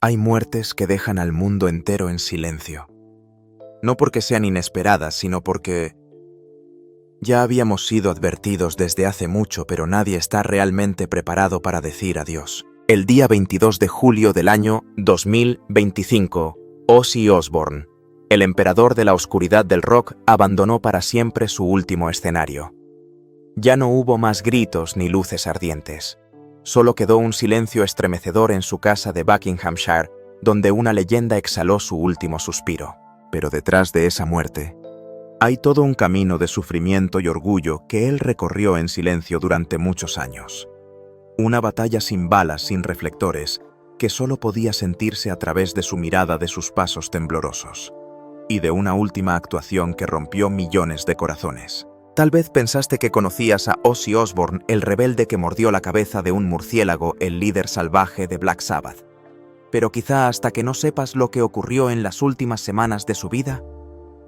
Hay muertes que dejan al mundo entero en silencio. No porque sean inesperadas, sino porque ya habíamos sido advertidos desde hace mucho, pero nadie está realmente preparado para decir adiós. El día 22 de julio del año 2025, Ozzy Osbourne, el emperador de la oscuridad del rock, abandonó para siempre su último escenario. Ya no hubo más gritos ni luces ardientes. Solo quedó un silencio estremecedor en su casa de Buckinghamshire, donde una leyenda exhaló su último suspiro. Pero detrás de esa muerte, hay todo un camino de sufrimiento y orgullo que él recorrió en silencio durante muchos años. Una batalla sin balas, sin reflectores, que solo podía sentirse a través de su mirada, de sus pasos temblorosos, y de una última actuación que rompió millones de corazones. Tal vez pensaste que conocías a Ozzy Osbourne, el rebelde que mordió la cabeza de un murciélago, el líder salvaje de Black Sabbath. Pero quizá hasta que no sepas lo que ocurrió en las últimas semanas de su vida,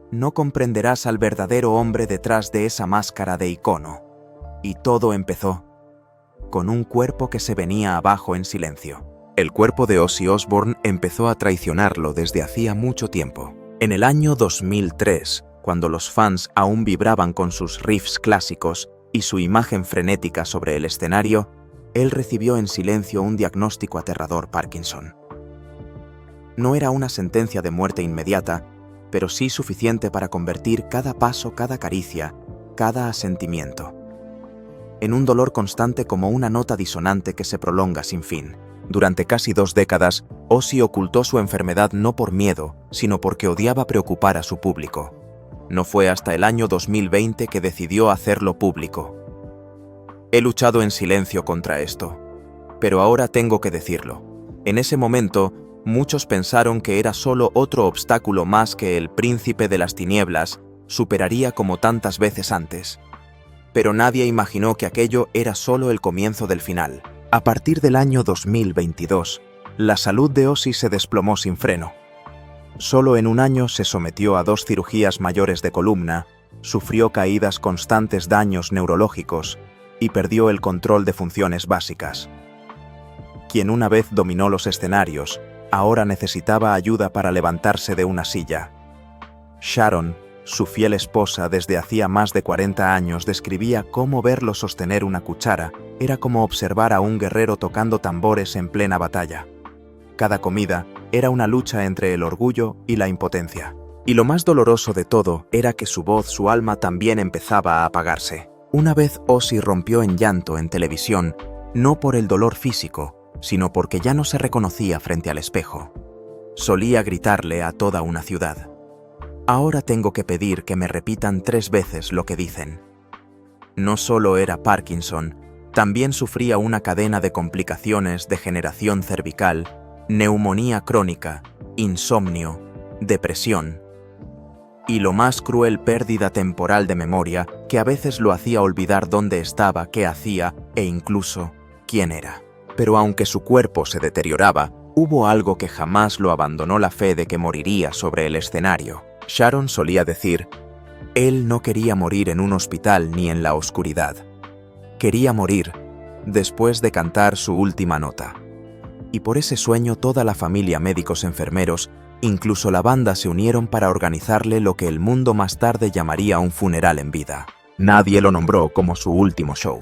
no comprenderás al verdadero hombre detrás de esa máscara de icono. Y todo empezó con un cuerpo que se venía abajo en silencio. El cuerpo de Ozzy Osbourne empezó a traicionarlo desde hacía mucho tiempo. En el año 2003, cuando los fans aún vibraban con sus riffs clásicos y su imagen frenética sobre el escenario, él recibió en silencio un diagnóstico aterrador: Parkinson. No era una sentencia de muerte inmediata, pero sí suficiente para convertir cada paso, cada caricia, cada asentimiento en un dolor constante, como una nota disonante que se prolonga sin fin. Durante casi 2 décadas, Ozzy ocultó su enfermedad no por miedo, sino porque odiaba preocupar a su público. No fue hasta el año 2020 que decidió hacerlo público. He luchado en silencio contra esto, pero ahora tengo que decirlo. En ese momento, muchos pensaron que era solo otro obstáculo más que el príncipe de las tinieblas superaría como tantas veces antes. Pero nadie imaginó que aquello era solo el comienzo del final. A partir del año 2022, la salud de Ozzy se desplomó sin freno. Solo en un año se sometió a 2 cirugías mayores de columna, sufrió caídas constantes, daños neurológicos y perdió el control de funciones básicas. Quien una vez dominó los escenarios, ahora necesitaba ayuda para levantarse de una silla. Sharon, su fiel esposa desde hacía más de 40 años, describía cómo verlo sostener una cuchara era como observar a un guerrero tocando tambores en plena batalla. Cada comida era una lucha entre el orgullo y la impotencia. Y lo más doloroso de todo era que su voz, su alma, también empezaba a apagarse. Una vez Ozzy rompió en llanto en televisión, no por el dolor físico, sino porque ya no se reconocía frente al espejo. Solía gritarle a toda una ciudad: ahora tengo que pedir que me repitan 3 veces lo que dicen. No solo era Parkinson, también sufría una cadena de complicaciones: degeneración cervical, neumonía crónica, insomnio, depresión y, lo más cruel, pérdida temporal de memoria, que a veces lo hacía olvidar dónde estaba, qué hacía e incluso quién era. Pero aunque su cuerpo se deterioraba, hubo algo que jamás lo abandonó: la fe de que moriría sobre el escenario. Sharon solía decir: él no quería morir en un hospital ni en la oscuridad. Quería morir después de cantar su última nota. Y por ese sueño toda la familia, médicos, enfermeros, incluso la banda, se unieron para organizarle lo que el mundo más tarde llamaría un funeral en vida. Nadie lo nombró como su último show.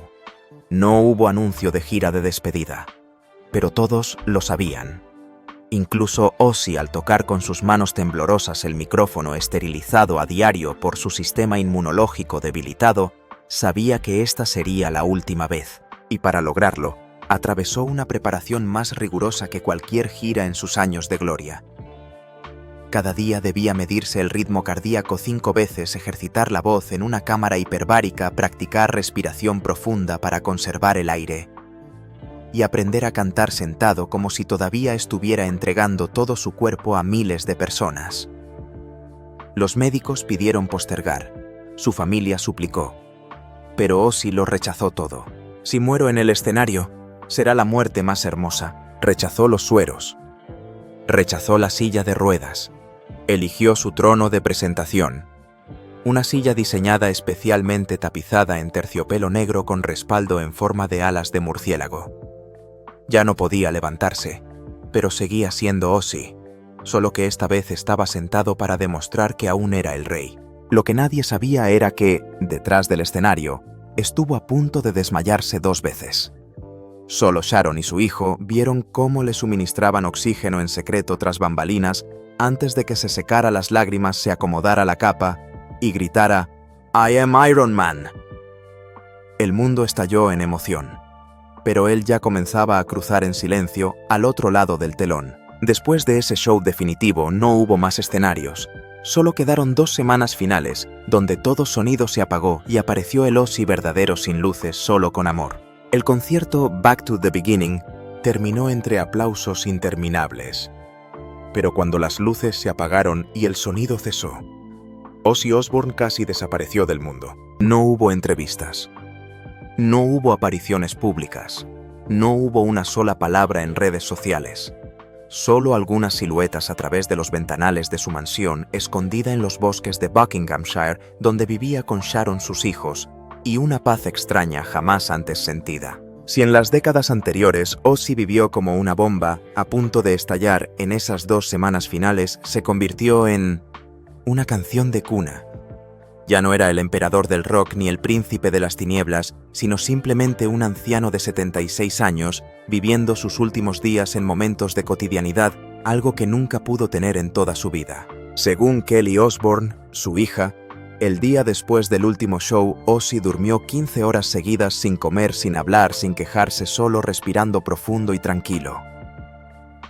No hubo anuncio de gira de despedida, pero todos lo sabían. Incluso Ozzy, al tocar con sus manos temblorosas el micrófono esterilizado a diario por su sistema inmunológico debilitado, sabía que esta sería la última vez, y para lograrlo, atravesó una preparación más rigurosa que cualquier gira en sus años de gloria. Cada día debía medirse el ritmo cardíaco 5 veces, ejercitar la voz en una cámara hiperbárica, practicar respiración profunda para conservar el aire y aprender a cantar sentado, como si todavía estuviera entregando todo su cuerpo a miles de personas. Los médicos pidieron postergar, su familia suplicó, pero Ozzy lo rechazó todo. Si muero en el escenario, será la muerte más hermosa. Rechazó los sueros, rechazó la silla de ruedas, eligió su trono de presentación, una silla diseñada especialmente, tapizada en terciopelo negro con respaldo en forma de alas de murciélago. Ya no podía levantarse, pero seguía siendo Ozzy, solo que esta vez estaba sentado para demostrar que aún era el rey. Lo que nadie sabía era que, detrás del escenario, estuvo a punto de desmayarse 2 veces. Solo Sharon y su hijo vieron cómo le suministraban oxígeno en secreto tras bambalinas antes de que se secara las lágrimas, se acomodara la capa y gritara «I am Iron Man». El mundo estalló en emoción, pero él ya comenzaba a cruzar en silencio al otro lado del telón. Después de ese show definitivo no hubo más escenarios. Solo quedaron 2 semanas finales, donde todo sonido se apagó y apareció el Ozzy verdadero sin luces, solo con amor. El concierto Back to the Beginning terminó entre aplausos interminables. Pero cuando las luces se apagaron y el sonido cesó, Ozzy Osbourne casi desapareció del mundo. No hubo entrevistas. No hubo apariciones públicas. No hubo una sola palabra en redes sociales. Solo algunas siluetas a través de los ventanales de su mansión escondida en los bosques de Buckinghamshire, donde vivía con Sharon, sus hijos, y una paz extraña jamás antes sentida. Si en las décadas anteriores Ozzy vivió como una bomba a punto de estallar, en esas 2 semanas finales se convirtió en una canción de cuna. Ya no era el emperador del rock ni el príncipe de las tinieblas, sino simplemente un anciano de 76 años viviendo sus últimos días en momentos de cotidianidad, algo que nunca pudo tener en toda su vida. Según Kelly Osbourne, su hija, el día después del último show, Ozzy durmió 15 horas seguidas sin comer, sin hablar, sin quejarse, solo respirando profundo y tranquilo.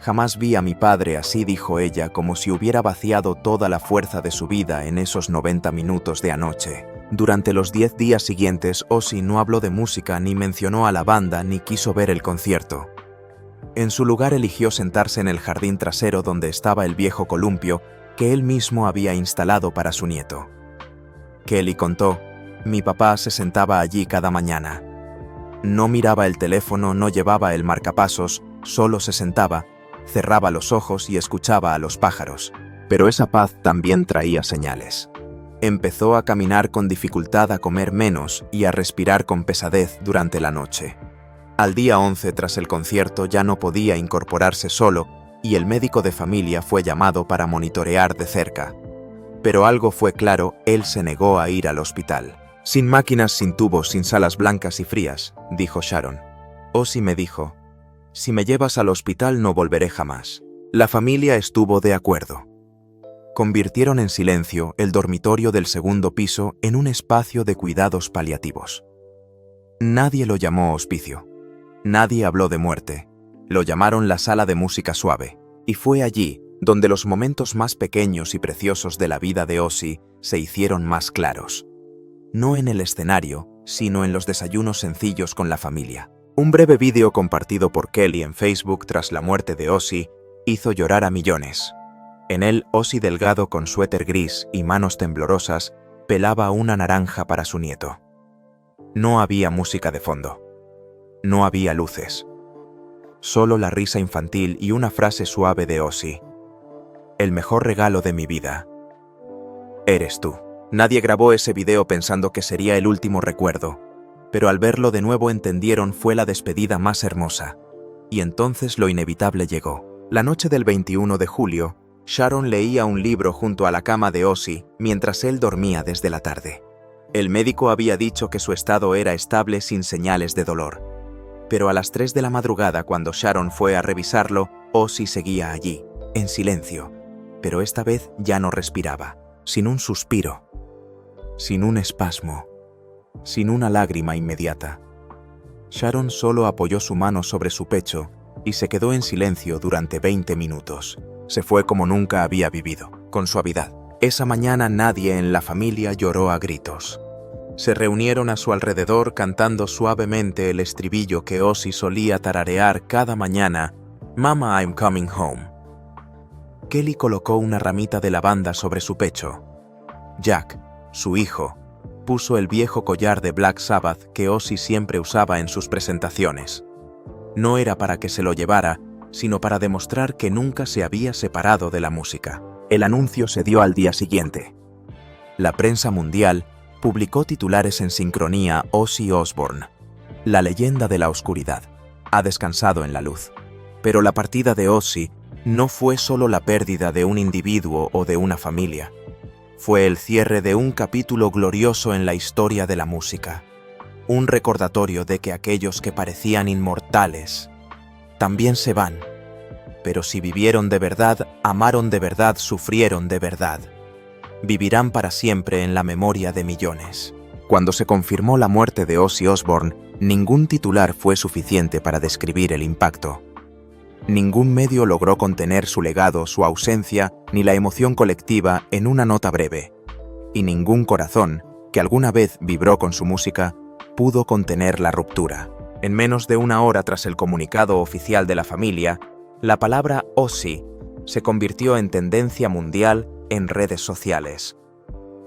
Jamás vi a mi padre así, dijo ella, como si hubiera vaciado toda la fuerza de su vida en esos 90 minutos de anoche. Durante los 10 días siguientes, Ozzy no habló de música, ni mencionó a la banda, ni quiso ver el concierto. En su lugar eligió sentarse en el jardín trasero donde estaba el viejo columpio que él mismo había instalado para su nieto. Kelly contó, mi papá se sentaba allí cada mañana. No miraba el teléfono, no llevaba el marcapasos, solo se sentaba, cerraba los ojos y escuchaba a los pájaros. Pero esa paz también traía señales. Empezó a caminar con dificultad, a comer menos y a respirar con pesadez durante la noche. Al día 11 tras el concierto ya no podía incorporarse solo y el médico de familia fue llamado para monitorear de cerca. Pero algo fue claro, él se negó a ir al hospital. Sin máquinas, sin tubos, sin salas blancas y frías, dijo Sharon. Ozzy me dijo, si me llevas al hospital no volveré jamás. La familia estuvo de acuerdo. Convirtieron en silencio el dormitorio del segundo piso en un espacio de cuidados paliativos. Nadie lo llamó hospicio. Nadie habló de muerte. Lo llamaron la sala de música suave. Y fue allí donde los momentos más pequeños y preciosos de la vida de Ozzy se hicieron más claros. No en el escenario, sino en los desayunos sencillos con la familia. Un breve vídeo compartido por Kelly en Facebook tras la muerte de Ozzy hizo llorar a millones. En él, Ozzy delgado con suéter gris y manos temblorosas pelaba una naranja para su nieto. No había música de fondo. No había luces. Solo la risa infantil y una frase suave de Ozzy. El mejor regalo de mi vida eres tú. Nadie grabó ese video pensando que sería el último recuerdo, pero al verlo de nuevo entendieron fue la despedida más hermosa. Y entonces lo inevitable llegó. La noche del 21 de julio, Sharon leía un libro junto a la cama de Ozzy mientras él dormía desde la tarde. El médico había dicho que su estado era estable sin señales de dolor. Pero a las 3 de la madrugada, cuando Sharon fue a revisarlo, Ozzy seguía allí, en silencio. Pero esta vez ya no respiraba, sin un suspiro, sin un espasmo, sin una lágrima inmediata. Sharon solo apoyó su mano sobre su pecho y se quedó en silencio durante 20 minutos. Se fue como nunca había vivido, con suavidad. Esa mañana nadie en la familia lloró a gritos. Se reunieron a su alrededor cantando suavemente el estribillo que Ozzy solía tararear cada mañana, Mama, I'm coming home. Kelly colocó una ramita de lavanda sobre su pecho. Jack, su hijo, puso el viejo collar de Black Sabbath que Ozzy siempre usaba en sus presentaciones. No era para que se lo llevara, sino para demostrar que nunca se había separado de la música. El anuncio se dio al día siguiente. La prensa mundial publicó titulares en sincronía: Ozzy Osbourne, la leyenda de la oscuridad, ha descansado en la luz. Pero la partida de Ozzy no fue solo la pérdida de un individuo o de una familia. Fue el cierre de un capítulo glorioso en la historia de la música. Un recordatorio de que aquellos que parecían inmortales también se van. Pero si vivieron de verdad, amaron de verdad, sufrieron de verdad, vivirán para siempre en la memoria de millones. Cuando se confirmó la muerte de Ozzy Osbourne, ningún titular fue suficiente para describir el impacto. Ningún medio logró contener su legado, su ausencia, ni la emoción colectiva en una nota breve. Y ningún corazón, que alguna vez vibró con su música, pudo contener la ruptura. En menos de una hora tras el comunicado oficial de la familia, la palabra Ozzy se convirtió en tendencia mundial en redes sociales.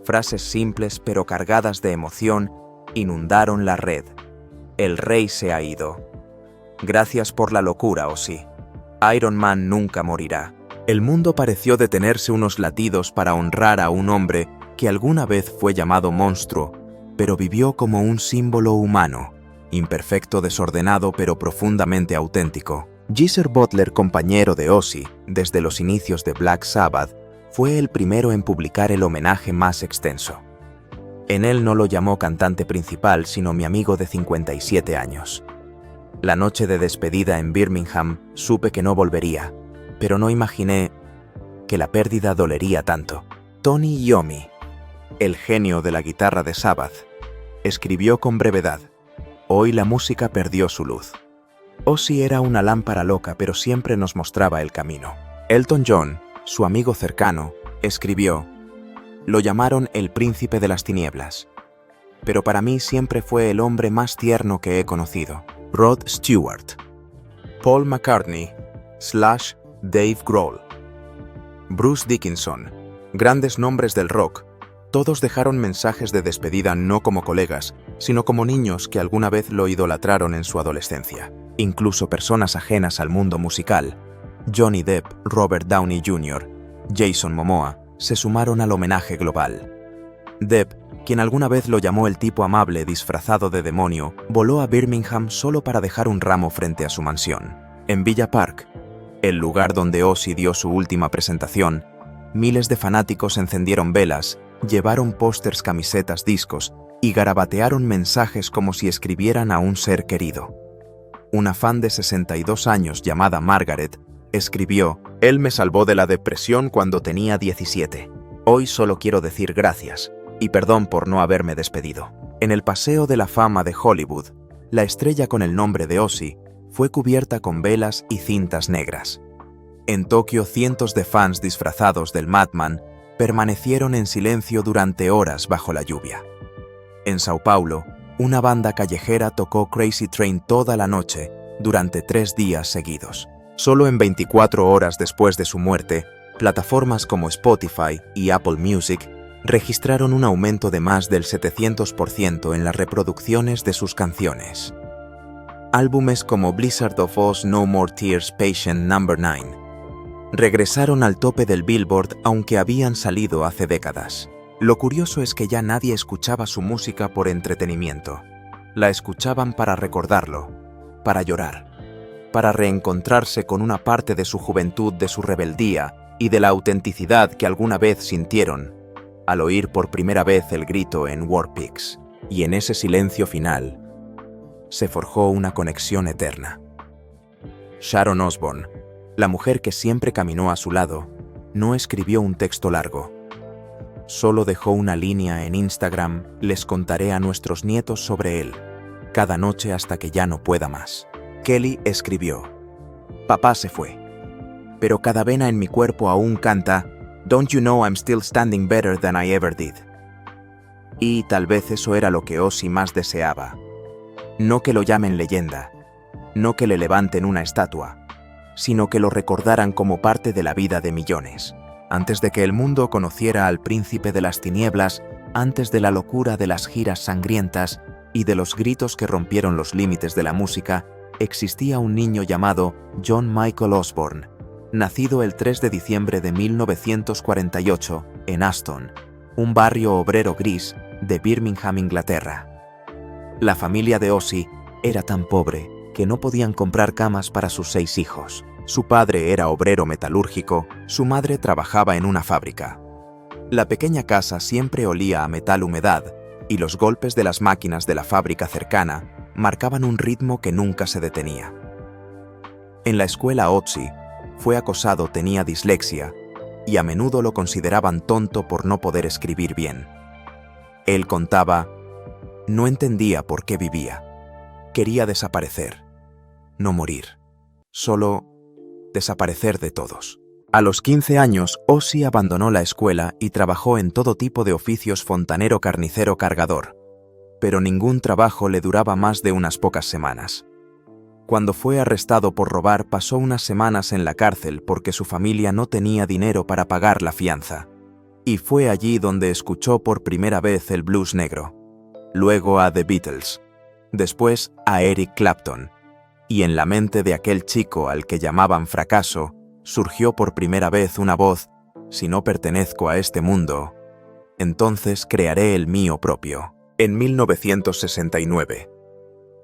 Frases simples pero cargadas de emoción inundaron la red. El rey se ha ido. Gracias por la locura, Ozzy. Iron Man nunca morirá. El mundo pareció detenerse unos latidos para honrar a un hombre que alguna vez fue llamado monstruo, pero vivió como un símbolo humano, imperfecto, desordenado, pero profundamente auténtico. Geezer Butler, compañero de Ozzy desde los inicios de Black Sabbath, fue el primero en publicar el homenaje más extenso. En él no lo llamó cantante principal, sino mi amigo de 57 años. La noche de despedida en Birmingham supe que no volvería, pero no imaginé que la pérdida dolería tanto. Tony Iommi, el genio de la guitarra de Sabbath, escribió con brevedad: hoy la música perdió su luz. Ozzy era una lámpara loca, pero siempre nos mostraba el camino. Elton John, su amigo cercano, escribió: lo llamaron el príncipe de las tinieblas, pero para mí siempre fue el hombre más tierno que he conocido. Rod Stewart, Paul McCartney, Dave Grohl, Bruce Dickinson, grandes nombres del rock, todos dejaron mensajes de despedida no como colegas, sino como niños que alguna vez lo idolatraron en su adolescencia. Incluso personas ajenas al mundo musical, Johnny Depp, Robert Downey Jr., Jason Momoa, se sumaron al homenaje global. Depp, quien alguna vez lo llamó el tipo amable disfrazado de demonio, voló a Birmingham solo para dejar un ramo frente a su mansión. En Villa Park, el lugar donde Ozzy dio su última presentación, miles de fanáticos encendieron velas, llevaron pósters, camisetas, discos y garabatearon mensajes como si escribieran a un ser querido. Una fan de 62 años llamada Margaret escribió: él me salvó de la depresión cuando tenía 17. Hoy solo quiero decir gracias y perdón por no haberme despedido. En el Paseo de la Fama de Hollywood, la estrella con el nombre de Ozzy fue cubierta con velas y cintas negras. En Tokio, cientos de fans disfrazados del Madman permanecieron en silencio durante horas bajo la lluvia. En Sao Paulo, una banda callejera tocó Crazy Train toda la noche durante 3 días seguidos. Solo en 24 horas después de su muerte, plataformas como Spotify y Apple Music registraron un aumento de más del 700% en las reproducciones de sus canciones. Álbumes como Blizzard of Oz, No More Tears, Patient No. 9 regresaron al tope del Billboard, aunque habían salido hace décadas. Lo curioso es que ya nadie escuchaba su música por entretenimiento. La escuchaban para recordarlo, para llorar, para reencontrarse con una parte de su juventud, de su rebeldía y de la autenticidad que alguna vez sintieron al oír por primera vez el grito en War Pigs. Y en ese silencio final se forjó una conexión eterna. Sharon Osbourne, la mujer que siempre caminó a su lado, no escribió un texto largo. Solo dejó una línea en Instagram: les contaré a nuestros nietos sobre él, cada noche hasta que ya no pueda más. Kelly escribió: papá se fue, pero cada vena en mi cuerpo aún canta Don't you know I'm still standing better than I ever did. Y tal vez eso era lo que Ozzy más deseaba. No que lo llamen leyenda, no que le levanten una estatua, sino que lo recordaran como parte de la vida de millones. Antes de que el mundo conociera al príncipe de las tinieblas, antes de la locura de las giras sangrientas y de los gritos que rompieron los límites de la música, existía un niño llamado John Michael Osbourne, nacido el 3 de diciembre de 1948 en Aston, un barrio obrero gris de Birmingham, Inglaterra. La familia de Ozzy era tan pobre que no podían comprar camas para sus 6 hijos. Su padre era obrero metalúrgico, su madre trabajaba en una fábrica. La pequeña casa siempre olía a metal humedad, y los golpes de las máquinas de la fábrica cercana marcaban un ritmo que nunca se detenía. En la escuela Ozzy fue acosado, tenía dislexia, y a menudo lo consideraban tonto por no poder escribir bien. Él contaba, no entendía por qué vivía. Quería desaparecer, no morir, solo desaparecer de todos. A los 15 años, Ozzy abandonó la escuela y trabajó en todo tipo de oficios: fontanero, carnicero, cargador. Pero ningún trabajo le duraba más de unas pocas semanas. Cuando fue arrestado por robar, pasó unas semanas en la cárcel porque su familia no tenía dinero para pagar la fianza. Y fue allí donde escuchó por primera vez el blues negro. Luego a The Beatles. Después a Eric Clapton. Y en la mente de aquel chico al que llamaban fracaso, surgió por primera vez una voz: si no pertenezco a este mundo, entonces crearé el mío propio. En 1969,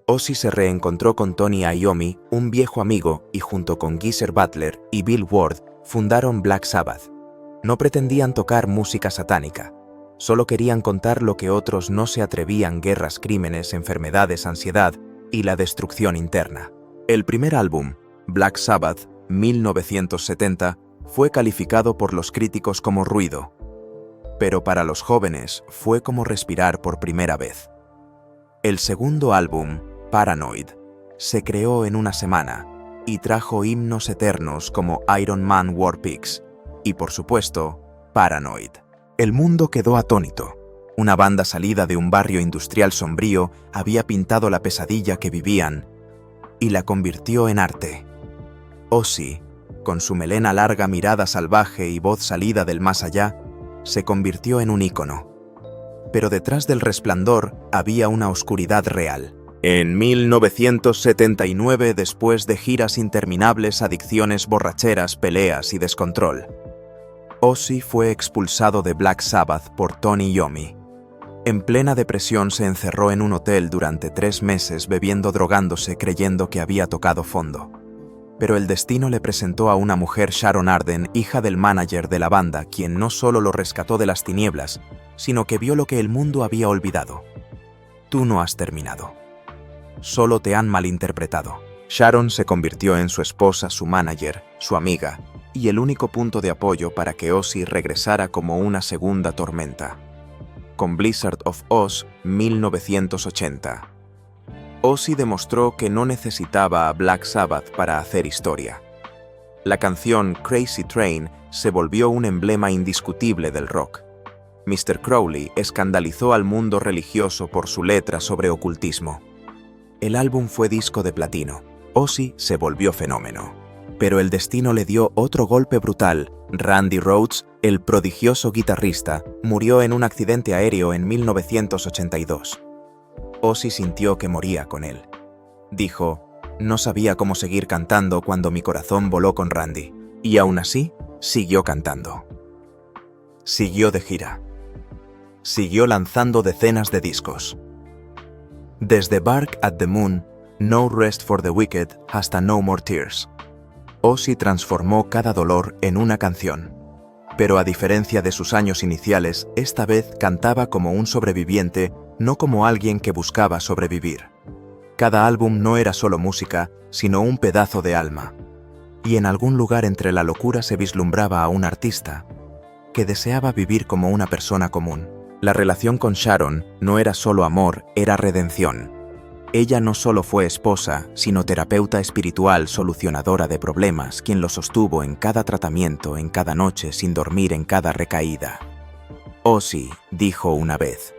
Ozzy se reencontró con Tony Iommi, un viejo amigo, y junto con Geezer Butler y Bill Ward fundaron Black Sabbath. No pretendían tocar música satánica, solo querían contar lo que otros no se atrevían: guerras, crímenes, enfermedades, ansiedad y la destrucción interna. El primer álbum, Black Sabbath, 1970, fue calificado por los críticos como ruido, pero para los jóvenes fue como respirar por primera vez. El segundo álbum, Paranoid, se creó en una semana y trajo himnos eternos como Iron Man, War Pigs y, por supuesto, Paranoid. El mundo quedó atónito. Una banda salida de un barrio industrial sombrío había pintado la pesadilla que vivían y la convirtió en arte. Ozzy, con su melena larga, mirada salvaje y voz salida del más allá, se convirtió en un ícono. Pero detrás del resplandor había una oscuridad real. En 1979, después de giras interminables, adicciones, borracheras, peleas y descontrol, Ozzy fue expulsado de Black Sabbath por Tony Iommi. En plena depresión se encerró en un hotel durante 3 meses bebiendo, drogándose, creyendo que había tocado fondo. Pero el destino le presentó a una mujer, Sharon Arden, hija del manager de la banda, quien no solo lo rescató de las tinieblas, sino que vio lo que el mundo había olvidado. Tú no has terminado. Solo te han malinterpretado. Sharon se convirtió en su esposa, su manager, su amiga, y el único punto de apoyo para que Ozzy regresara como una segunda tormenta. Con Blizzard of Ozz, 1980. Ozzy demostró que no necesitaba a Black Sabbath para hacer historia. La canción Crazy Train se volvió un emblema indiscutible del rock. Mr. Crowley escandalizó al mundo religioso por su letra sobre ocultismo. El álbum fue disco de platino. Ozzy se volvió fenómeno. Pero el destino le dio otro golpe brutal. Randy Rhoads, el prodigioso guitarrista, murió en un accidente aéreo en 1982. Ozzy sintió que moría con él. Dijo, no sabía cómo seguir cantando cuando mi corazón voló con Randy. Y aún así, siguió cantando. Siguió de gira. Siguió lanzando decenas de discos. Desde Bark at the Moon, No Rest for the Wicked, hasta No More Tears. Ozzy transformó cada dolor en una canción. Pero a diferencia de sus años iniciales, esta vez cantaba como un sobreviviente, no como alguien que buscaba sobrevivir. Cada álbum no era solo música, sino un pedazo de alma. Y en algún lugar entre la locura se vislumbraba a un artista que deseaba vivir como una persona común. La relación con Sharon no era solo amor, era redención. Ella no solo fue esposa, sino terapeuta espiritual, solucionadora de problemas, quien lo sostuvo en cada tratamiento, en cada noche, sin dormir, en cada recaída. Ozzy dijo una vez,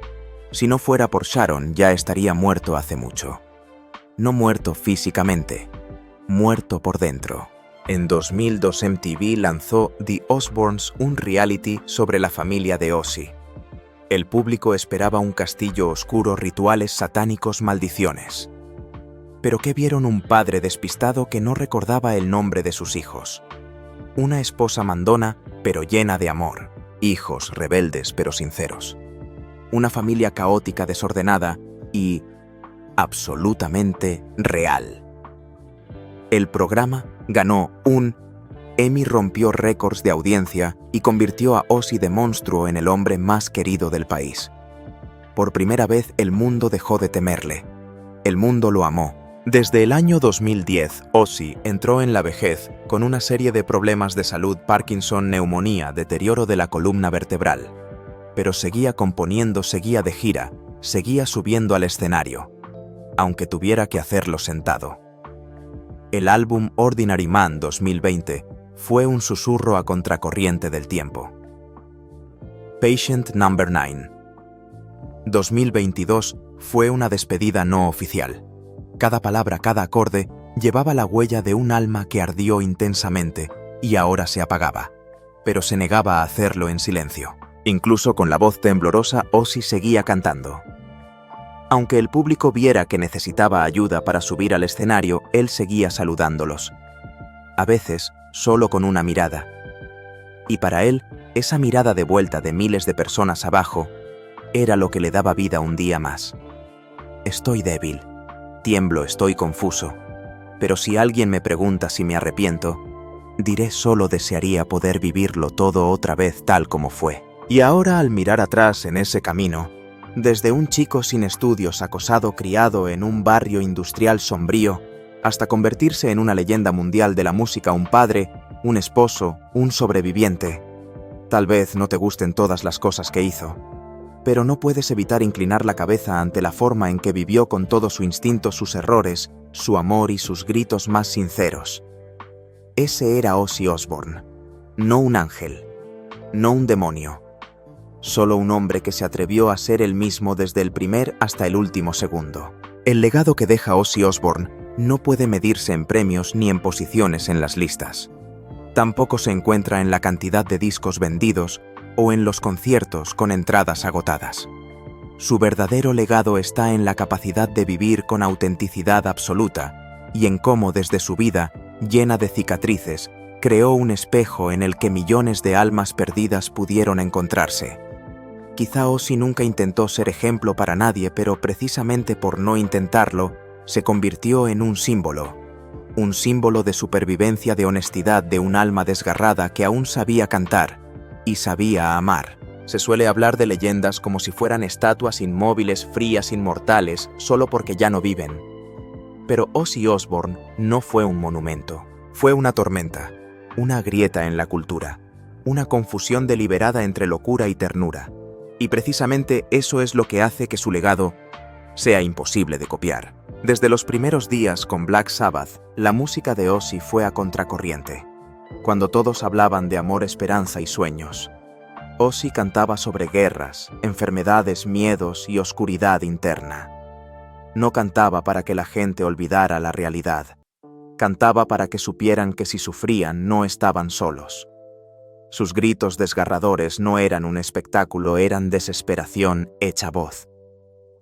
si no fuera por Sharon ya estaría muerto hace mucho. No muerto físicamente, muerto por dentro. En 2002 MTV lanzó The Osbournes, un reality sobre la familia de Ozzy. El público esperaba un castillo oscuro, rituales satánicos, maldiciones. ¿Pero qué vieron? Un padre despistado que no recordaba el nombre de sus hijos. Una esposa mandona, pero llena de amor. Hijos rebeldes, pero sinceros. Una familia caótica, desordenada y absolutamente real. El programa ganó un Emmy, rompió récords de audiencia y convirtió a Ozzy the Monstruo en el hombre más querido del país. Por primera vez el mundo dejó de temerle. El mundo lo amó. Desde el año 2010, Ozzy entró en la vejez con una serie de problemas de salud: Parkinson, neumonía, deterioro de la columna vertebral. Pero seguía componiendo, seguía de gira, seguía subiendo al escenario, aunque tuviera que hacerlo sentado. El álbum Ordinary Man 2020 fue un susurro a contracorriente del tiempo. Patient Number 9. 2022 fue una despedida no oficial. Cada palabra, cada acorde, llevaba la huella de un alma que ardió intensamente y ahora se apagaba, pero se negaba a hacerlo en silencio. Incluso con la voz temblorosa, Ozzy seguía cantando. Aunque el público viera que necesitaba ayuda para subir al escenario, él seguía saludándolos. A veces, solo con una mirada. Y para él, esa mirada de vuelta de miles de personas abajo era lo que le daba vida un día más. Estoy débil, tiemblo, estoy confuso, pero si alguien me pregunta si me arrepiento, diré solo desearía poder vivirlo todo otra vez tal como fue. Y ahora, al mirar atrás en ese camino, desde un chico sin estudios acosado, criado en un barrio industrial sombrío, hasta convertirse en una leyenda mundial de la música, un padre, un esposo, un sobreviviente. Tal vez no te gusten todas las cosas que hizo, pero no puedes evitar inclinar la cabeza ante la forma en que vivió con todo su instinto, sus errores, su amor y sus gritos más sinceros. Ese era Ozzy Osbourne, no un ángel, no un demonio. Solo un hombre que se atrevió a ser él mismo desde el primer hasta el último segundo. El legado que deja Ozzy Osbourne no puede medirse en premios ni en posiciones en las listas. Tampoco se encuentra en la cantidad de discos vendidos o en los conciertos con entradas agotadas. Su verdadero legado está en la capacidad de vivir con autenticidad absoluta y en cómo desde su vida, llena de cicatrices, creó un espejo en el que millones de almas perdidas pudieron encontrarse. Quizá Ozzy nunca intentó ser ejemplo para nadie, pero precisamente por no intentarlo, se convirtió en un símbolo de supervivencia, de honestidad, de un alma desgarrada que aún sabía cantar y sabía amar. Se suele hablar de leyendas como si fueran estatuas inmóviles, frías, inmortales, solo porque ya no viven. Pero Ozzy Osbourne no fue un monumento, fue una tormenta, una grieta en la cultura, una confusión deliberada entre locura y ternura. Y precisamente eso es lo que hace que su legado sea imposible de copiar. Desde los primeros días con Black Sabbath, la música de Ozzy fue a contracorriente. Cuando todos hablaban de amor, esperanza y sueños, Ozzy cantaba sobre guerras, enfermedades, miedos y oscuridad interna. No cantaba para que la gente olvidara la realidad. Cantaba para que supieran que si sufrían no estaban solos. Sus gritos desgarradores no eran un espectáculo, eran desesperación hecha voz.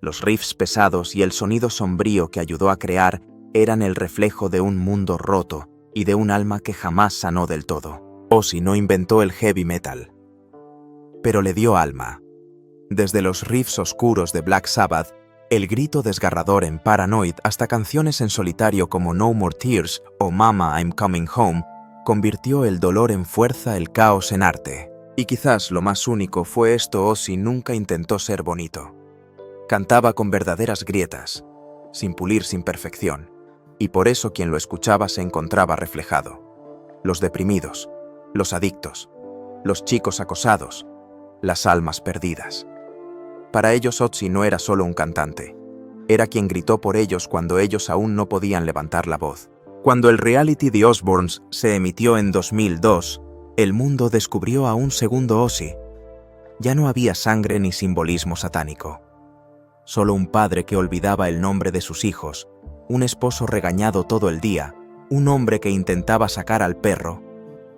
Los riffs pesados y el sonido sombrío que ayudó a crear eran el reflejo de un mundo roto y de un alma que jamás sanó del todo. Ozzy no inventó el heavy metal, pero le dio alma. Desde los riffs oscuros de Black Sabbath, el grito desgarrador en Paranoid, hasta canciones en solitario como No More Tears o Mama I'm Coming Home, convirtió el dolor en fuerza, el caos en arte. Y quizás lo más único fue esto: Ozzy nunca intentó ser bonito. Cantaba con verdaderas grietas, sin pulir, sin perfección, y por eso quien lo escuchaba se encontraba reflejado. Los deprimidos, los adictos, los chicos acosados, las almas perdidas. Para ellos Ozzy no era solo un cantante, era quien gritó por ellos cuando ellos aún no podían levantar la voz. Cuando el reality The Osbournes se emitió en 2002, el mundo descubrió a un segundo Ozzy. Ya no había sangre ni simbolismo satánico. Solo un padre que olvidaba el nombre de sus hijos, un esposo regañado todo el día, un hombre que intentaba sacar al perro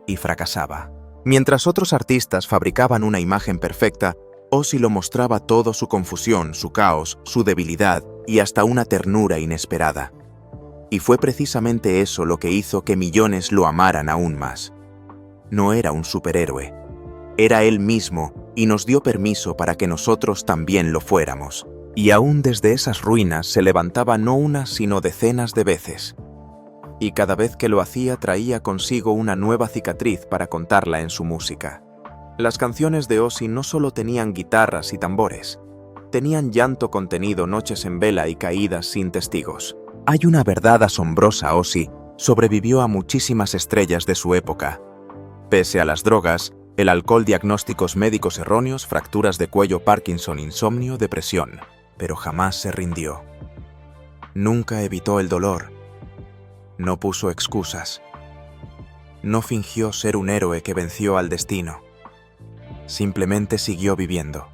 y fracasaba. Mientras otros artistas fabricaban una imagen perfecta, Ozzy lo mostraba todo: su confusión, su caos, su debilidad y hasta una ternura inesperada. Y fue precisamente eso lo que hizo que millones lo amaran aún más. No era un superhéroe, era él mismo y nos dio permiso para que nosotros también lo fuéramos. Y aún desde esas ruinas se levantaba no una sino decenas de veces. y cada vez que lo hacía traía consigo una nueva cicatriz para contarla en su música. Las canciones de Ozzy no solo tenían guitarras y tambores, tenían llanto contenido, noches en vela y caídas sin testigos. Hay una verdad asombrosa: Ozzy sobrevivió a muchísimas estrellas de su época. Pese a las drogas, el alcohol, diagnósticos médicos erróneos, fracturas de cuello, Parkinson, insomnio, depresión, pero jamás se rindió. Nunca evitó el dolor. No puso excusas. No fingió ser un héroe que venció al destino. Simplemente siguió viviendo,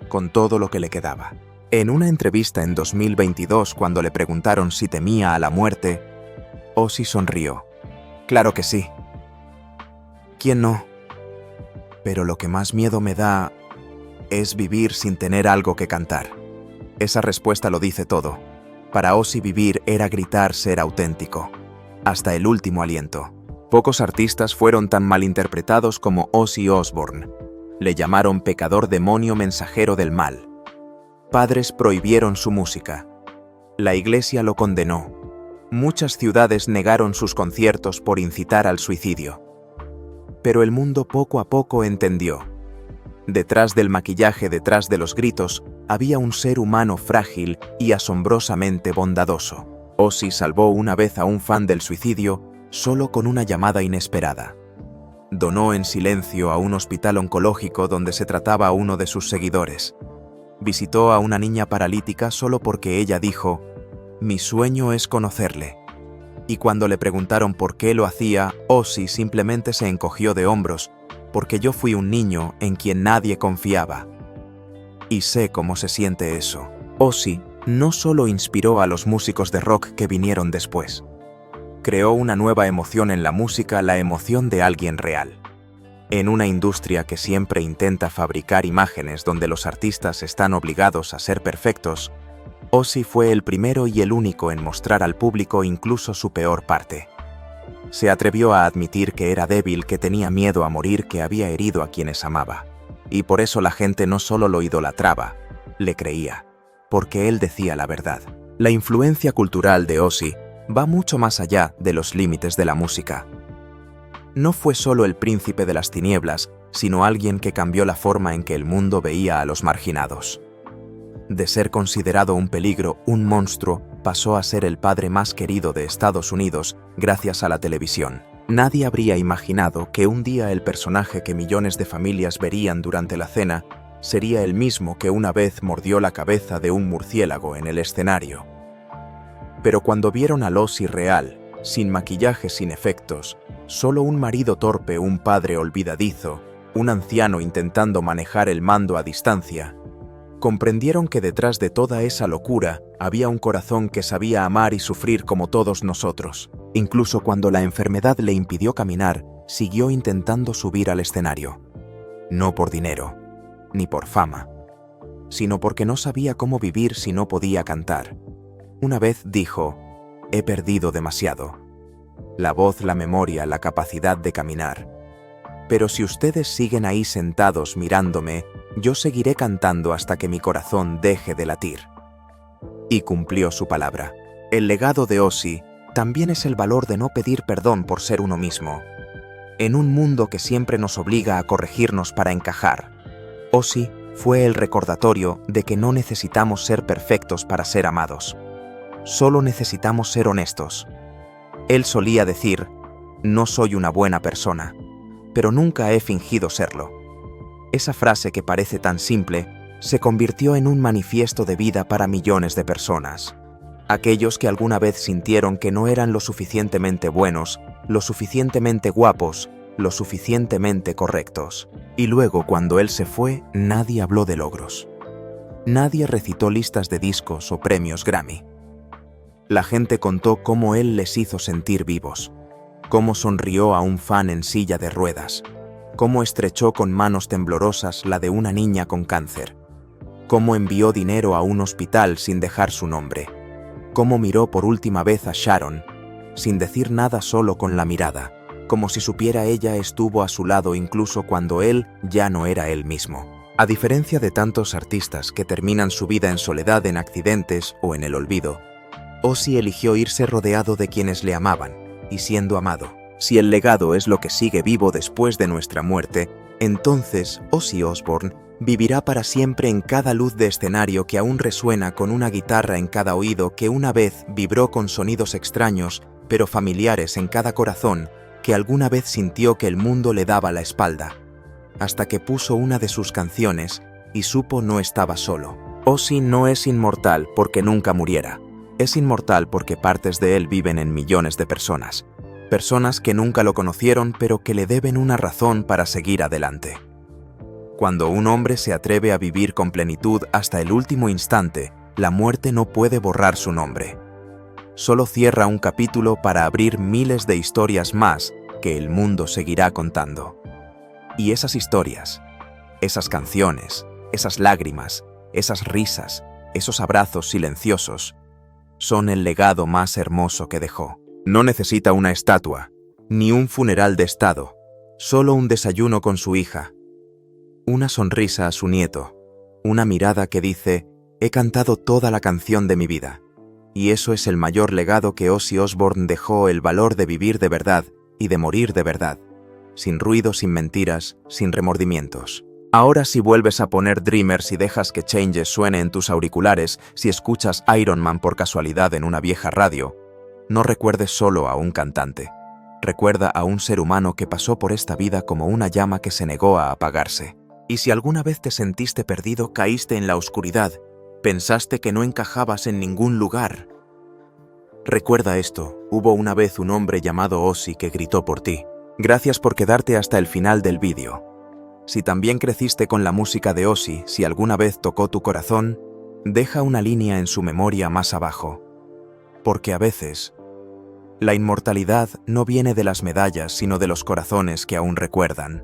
con todo lo que le quedaba. En una entrevista en 2022, cuando le preguntaron si temía a la muerte, Ozzy sonrió. Claro que sí. ¿Quién no? Pero lo que más miedo me da es vivir sin tener algo que cantar. Esa respuesta lo dice todo. Para Ozzy vivir era gritar ser auténtico, hasta el último aliento. Pocos artistas fueron tan malinterpretados como Ozzy Osbourne. Le llamaron pecador, demonio, mensajero del mal. Padres prohibieron su música. La iglesia lo condenó. Muchas ciudades negaron sus conciertos por incitar al suicidio. Pero el mundo poco a poco entendió. Detrás del maquillaje, detrás de los gritos, había un ser humano frágil y asombrosamente bondadoso. Ozzy salvó una vez a un fan del suicidio solo con una llamada inesperada. Donó en silencio a un hospital oncológico donde se trataba a uno de sus seguidores. Visitó a una niña paralítica solo porque ella dijo: «Mi sueño es conocerle». Y cuando le preguntaron por qué lo hacía, Ozzy simplemente se encogió de hombros: «Porque yo fui un niño en quien nadie confiaba. Y sé cómo se siente eso». Ozzy no solo inspiró a los músicos de rock que vinieron después. Creó una nueva emoción en la música, la emoción de alguien real. En una industria que siempre intenta fabricar imágenes donde los artistas están obligados a ser perfectos, Ozzy fue el primero y el único en mostrar al público incluso su peor parte. Se atrevió a admitir que era débil, que tenía miedo a morir, que había herido a quienes amaba. Y por eso la gente no solo lo idolatraba, le creía, porque él decía la verdad. La influencia cultural de Ozzy va mucho más allá de los límites de la música. No fue solo el príncipe de las tinieblas, sino alguien que cambió la forma en que el mundo veía a los marginados. De ser considerado un peligro, un monstruo, pasó a ser el padre más querido de Estados Unidos gracias a la televisión. Nadie habría imaginado que un día el personaje que millones de familias verían durante la cena sería el mismo que una vez mordió la cabeza de un murciélago en el escenario. Pero cuando vieron al Ozzy real, sin maquillaje, sin efectos, solo un marido torpe, un padre olvidadizo, un anciano intentando manejar el mando a distancia, comprendieron que detrás de toda esa locura había un corazón que sabía amar y sufrir como todos nosotros. Incluso cuando la enfermedad le impidió caminar, siguió intentando subir al escenario. No por dinero, ni por fama, sino porque no sabía cómo vivir si no podía cantar. Una vez dijo: «He perdido demasiado. La voz, la memoria, la capacidad de caminar. Pero si ustedes siguen ahí sentados mirándome, yo seguiré cantando hasta que mi corazón deje de latir». Y cumplió su palabra. El legado de Ozzy también es el valor de no pedir perdón por ser uno mismo. En un mundo que siempre nos obliga a corregirnos para encajar, Ozzy fue el recordatorio de que no necesitamos ser perfectos para ser amados. Solo necesitamos ser honestos. Él solía decir: «No soy una buena persona, pero nunca he fingido serlo». Esa frase, que parece tan simple, se convirtió en un manifiesto de vida para millones de personas. Aquellos que alguna vez sintieron que no eran lo suficientemente buenos, lo suficientemente guapos, lo suficientemente correctos. Y luego, cuando él se fue, nadie habló de logros. Nadie recitó listas de discos o premios Grammy. La gente contó cómo él les hizo sentir vivos, cómo sonrió a un fan en silla de ruedas, cómo estrechó con manos temblorosas la de una niña con cáncer, cómo envió dinero a un hospital sin dejar su nombre, cómo miró por última vez a Sharon, sin decir nada, solo con la mirada, como si supiera ella estuvo a su lado incluso cuando él ya no era él mismo. A diferencia de tantos artistas que terminan su vida en soledad, en accidentes o en el olvido, Ozzy eligió irse rodeado de quienes le amaban y siendo amado. Si el legado es lo que sigue vivo después de nuestra muerte, entonces Ozzy Osbourne vivirá para siempre en cada luz de escenario que aún resuena con una guitarra en cada oído que una vez vibró con sonidos extraños pero familiares en cada corazón que alguna vez sintió que el mundo le daba la espalda, hasta que puso una de sus canciones y supo no estaba solo. Ozzy no es inmortal porque nunca muriera. Es inmortal porque partes de él viven en millones de personas. Personas que nunca lo conocieron pero que le deben una razón para seguir adelante. Cuando un hombre se atreve a vivir con plenitud hasta el último instante, la muerte no puede borrar su nombre. Solo cierra un capítulo para abrir miles de historias más que el mundo seguirá contando. Y esas historias, esas canciones, esas lágrimas, esas risas, esos abrazos silenciosos, son el legado más hermoso que dejó. No necesita una estatua, ni un funeral de estado, solo un desayuno con su hija, una sonrisa a su nieto, una mirada que dice, he cantado toda la canción de mi vida. Y eso es el mayor legado que Ozzy Osbourne dejó, el valor de vivir de verdad y de morir de verdad, sin ruido, sin mentiras, sin remordimientos. Ahora si vuelves a poner Dreamers y dejas que Changes suene en tus auriculares, si escuchas Iron Man por casualidad en una vieja radio, no recuerdes solo a un cantante. Recuerda a un ser humano que pasó por esta vida como una llama que se negó a apagarse. Y si alguna vez te sentiste perdido, caíste en la oscuridad, pensaste que no encajabas en ningún lugar, recuerda esto, hubo una vez un hombre llamado Ozzy que gritó por ti. Gracias por quedarte hasta el final del vídeo. Si también creciste con la música de Ozzy, si alguna vez tocó tu corazón, deja una línea en su memoria más abajo. Porque a veces, la inmortalidad no viene de las medallas, sino de los corazones que aún recuerdan.